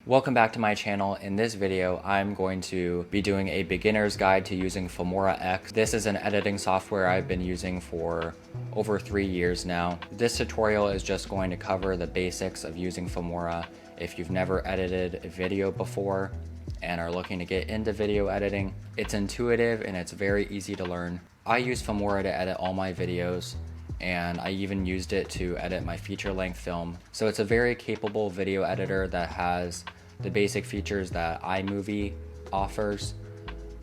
Welcome back to my channel. In this video, I'm going to be doing a beginner's guide to using Filmora X. This is an editing software I've been using for over 3 years now. This tutorial is just going to cover the basics of using Filmora. If you've never edited a video before and are looking to get into video editing, it's intuitive and it's very easy to learn. I use Filmora to edit all my videos, and I even used it to edit my feature-length film. So it's a very capable video editor that has the basic features that iMovie offers,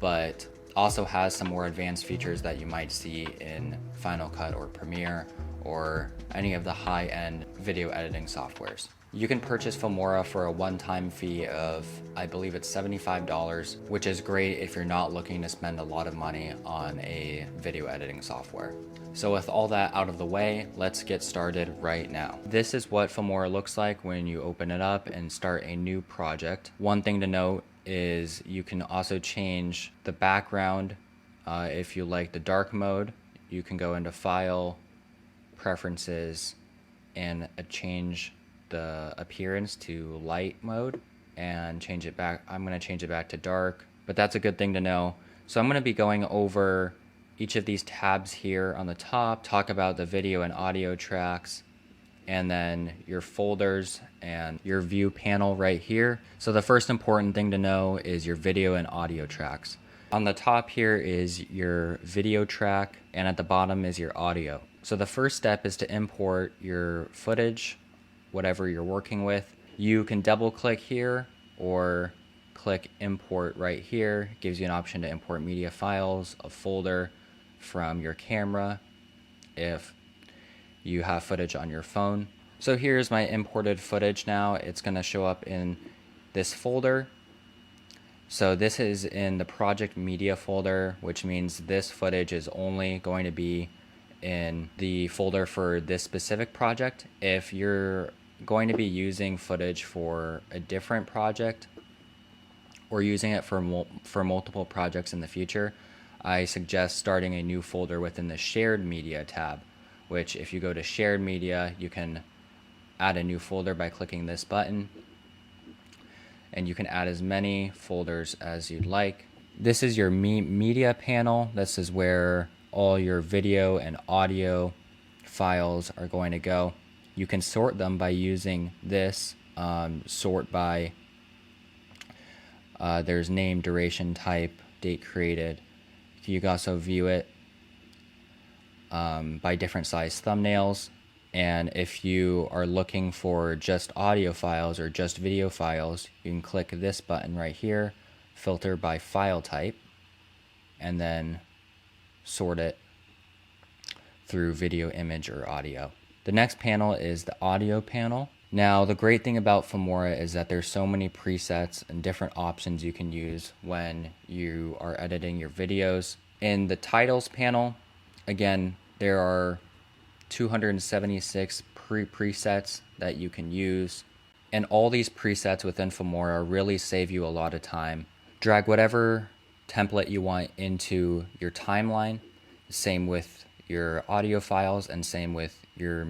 but also has some more advanced features that you might see in Final Cut or Premiere or any of the high-end video editing softwares. You can purchase Filmora for a one-time fee of, I believe it's $75, which is great if you're not looking to spend a lot of money on a video editing software. So with all that out of the way, let's get started right now. This is what Filmora looks like when you open it up and start a new project. One thing to note is you can also change the background. If you like the dark mode, you can go into File, Preferences, and change the appearance to light mode and change it back. I'm going to change it back to dark, but that's a good thing to know. So I'm going to be going over each of these tabs here on the top, talk about the video and audio tracks, and then your folders and your view panel right here. So the first important thing to know is your video and audio tracks. On the top here is your video track, and at the bottom is your audio. So the first step is to import your footage, whatever you're working with. You can double click here or click import right here. It gives you an option to import media files, a folder from your camera if you have footage on your phone. So here's my imported footage now. It's going to show up in this folder. So this is in the project media folder, which means this footage is only going to be in the folder for this specific project. If you're going to be using footage for a different project or using it for multiple projects in the future, I suggest starting a new folder within the shared media tab, which if you go to shared media, you can add a new folder by clicking this button, and you can add as many folders as you'd like. This is your media panel. This is where all your video and audio files are going to go. You can sort them by using this sort by there's name, duration, type, date created. You can also view it by different size thumbnails, and if you are looking for just audio files or just video files, you can click this button right here, filter by file type, and then sort it through video, image, or audio. The next panel is the audio panel. Now, the great thing about Filmora is that there's so many presets and different options you can use when you are editing your videos. In the titles panel, again, there are 276 presets that you can use. And all these presets within Filmora really save you a lot of time. Drag whatever template you want into your timeline. Same with your audio files and same with your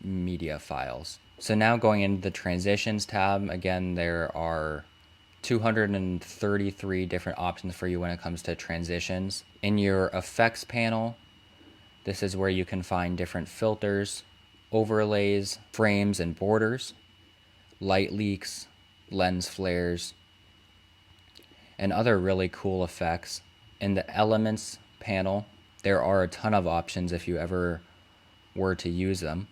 media files. So now going into the transitions tab, again, there are 233 different options for you when it comes to transitions. In your effects panel, this is where you can find different filters, overlays, frames and borders, light leaks, lens flares, and other really cool effects. In the elements panel, there are a ton of options if you ever were to use them.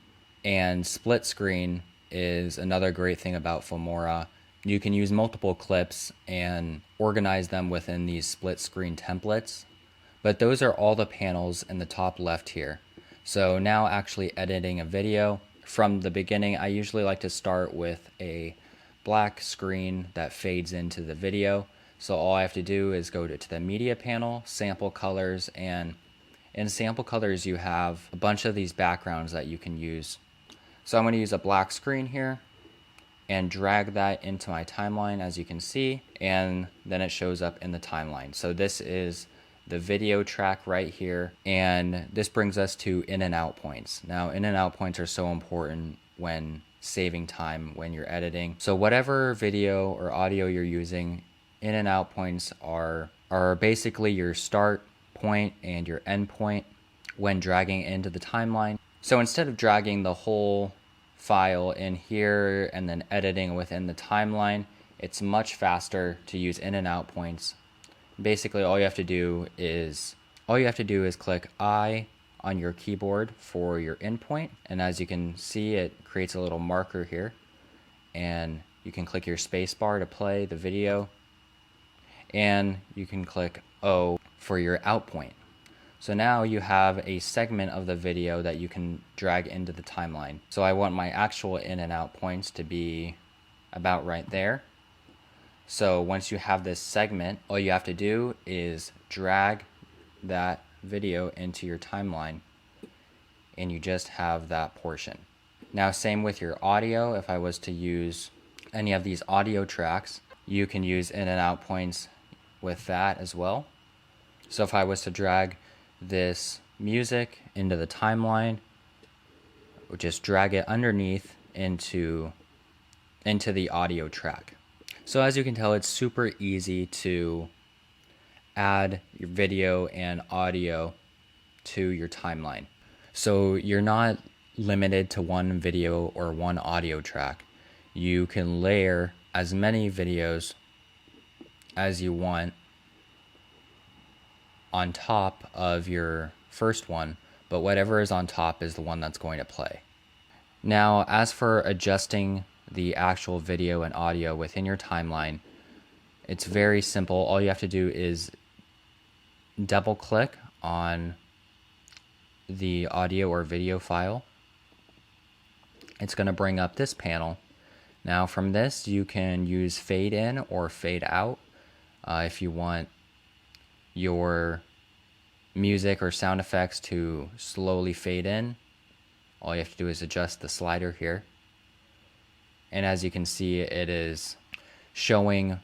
And split screen is another great thing about Filmora. You can use multiple clips and organize them within these split screen templates. But those are all the panels in the top left here. So now actually editing a video from the beginning, I usually like to start with a black screen that fades into the video. So all I have to do is go to the media panel, sample colors, and in sample colors you have a bunch of these backgrounds that you can use. So I'm going to use a black screen here and drag that into my timeline, as you can see, and then it shows up in the timeline. So this is the video track right here, and this brings us to in and out points. Now, in and out points are so important when saving time when you're editing. So whatever video or audio you're using, in and out points are basically your start point and your end point when dragging into the timeline. So instead of dragging the whole file in here and then editing within the timeline, it's much faster to use in and out points. Basically all you have to do is click I on your keyboard for your in point, and as you can see, it creates a little marker here, and you can click your space bar to play the video, and you can click O for your out point. So now you have a segment of the video that you can drag into the timeline. So I want my actual in and out points to be about right there. So once you have this segment, all you have to do is drag that video into your timeline, and you just have that portion. Now same with your audio. If I was to use any of these audio tracks, you can use in and out points with that as well. So if I was to drag this music into the timeline, just drag it underneath into the audio track. So as you can tell, it's super easy to add your video and audio to your timeline. So you're not limited to one video or one audio track. You can layer as many videos as you want on top of your first one, but whatever is on top is the one that's going to play. Now, as for adjusting the actual video and audio within your timeline, it's very simple. All you have to do is double click on the audio or video file. It's going to bring up this panel. Now from this you can use fade in or fade out. If you want your music or sound effects to slowly fade in, all you have to do is adjust the slider here. And as you can see, it is showing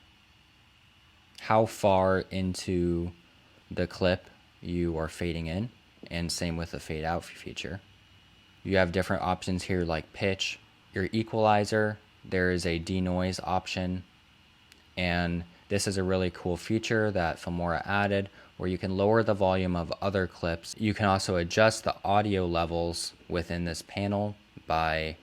how far into the clip you are fading in, and same with the fade out feature. You have different options here like pitch, your equalizer, there is a denoise option, and this is a really cool feature that Filmora added where you can lower the volume of other clips. You can also adjust the audio levels within this panel by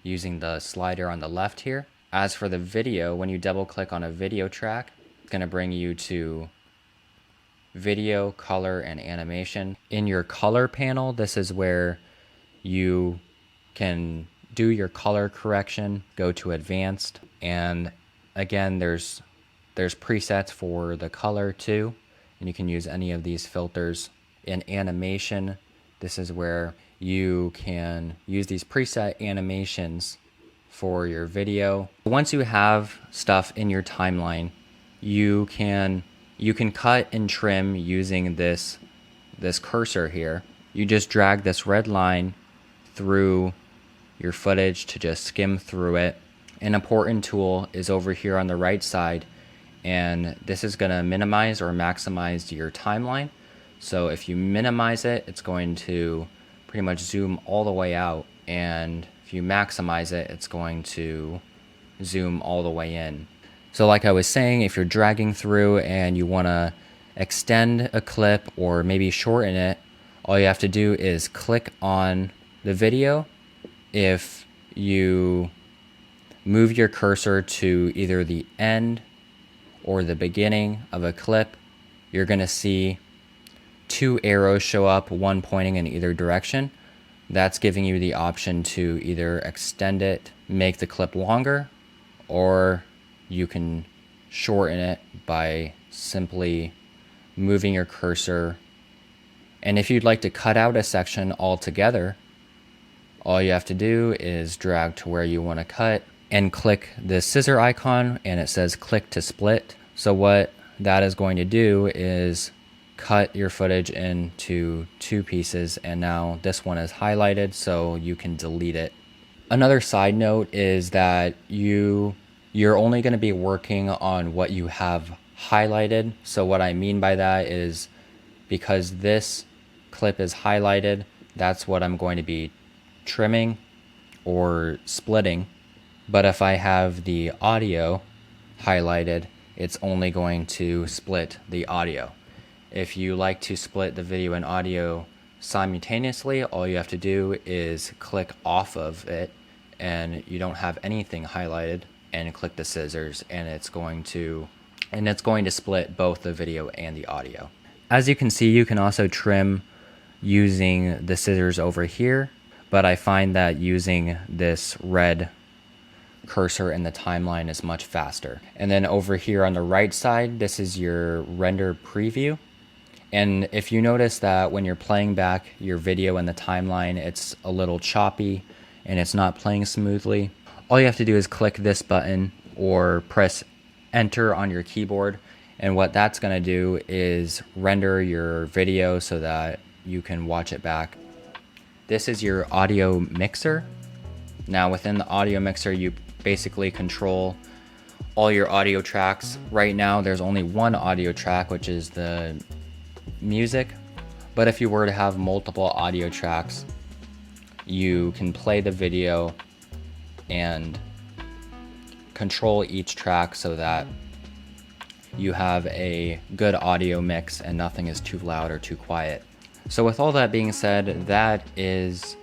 using the slider on the left here. As for the video, when you double click on a video track, it's going to bring you to video, color, and animation. In your color panel, this is where you can do your color correction, go to advanced, and again there's presets for the color too, and you can use any of these filters. In animation, this is where you can use these preset animations for your video. Once you have stuff in your timeline, you can cut and trim using this cursor here. You just drag this red line through your footage to just skim through it. An important tool is over here on the right side, and this is going to minimize or maximize your timeline. So if you minimize it, it's going to pretty much zoom all the way out, and if you maximize it, it's going to zoom all the way in. So like I was saying, if you're dragging through and you want to extend a clip or maybe shorten it, all you have to do is click on the video. If you move your cursor to either the end or the beginning of a clip, you're going to see two arrows show up, one pointing in either direction. That's giving you the option to either extend it, make the clip longer, or you can shorten it by simply moving your cursor. And if you'd like to cut out a section altogether, all you have to do is drag to where you want to cut and click the scissor icon, and it says click to split. So what that is going to do is cut your footage into two pieces, and now this one is highlighted so you can delete it. Another side note is that you're only going to be working on what you have highlighted. So what I mean by that is, because this clip is highlighted, that's what I'm going to be trimming or splitting. But if I have the audio highlighted, it's only going to split the audio. If you like to split the video and audio simultaneously, all you have to do is click off of it and you don't have anything highlighted, and click the scissors, and it's going to split both the video and the audio. As you can see, you can also trim using the scissors over here, but I find that using this red cursor in the timeline is much faster. And then over here on the right side, this is your render preview. And if you notice that when you're playing back your video in the timeline, it's a little choppy and it's not playing smoothly, all you have to do is click this button or press enter on your keyboard. And what that's going to do is render your video so that you can watch it back. This is your audio mixer. Now within the audio mixer, you basically control all your audio tracks. Right now there's only one audio track, which is the music. But if you were to have multiple audio tracks, you can play the video and control each track so that you have a good audio mix and nothing is too loud or too quiet. So with all that being said, that is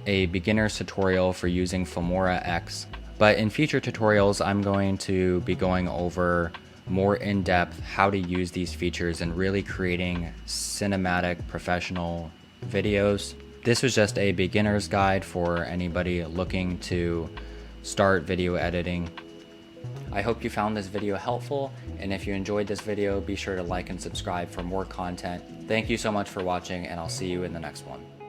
a beginner's tutorial for using Filmora X. But in future tutorials, I'm going to be going over more in-depth how to use these features and really creating cinematic professional videos. This was just a beginner's guide for anybody looking to start video editing. I hope you found this video helpful, and if you enjoyed this video, be sure to like and subscribe for more content. Thank you so much for watching, and I'll see you in the next one.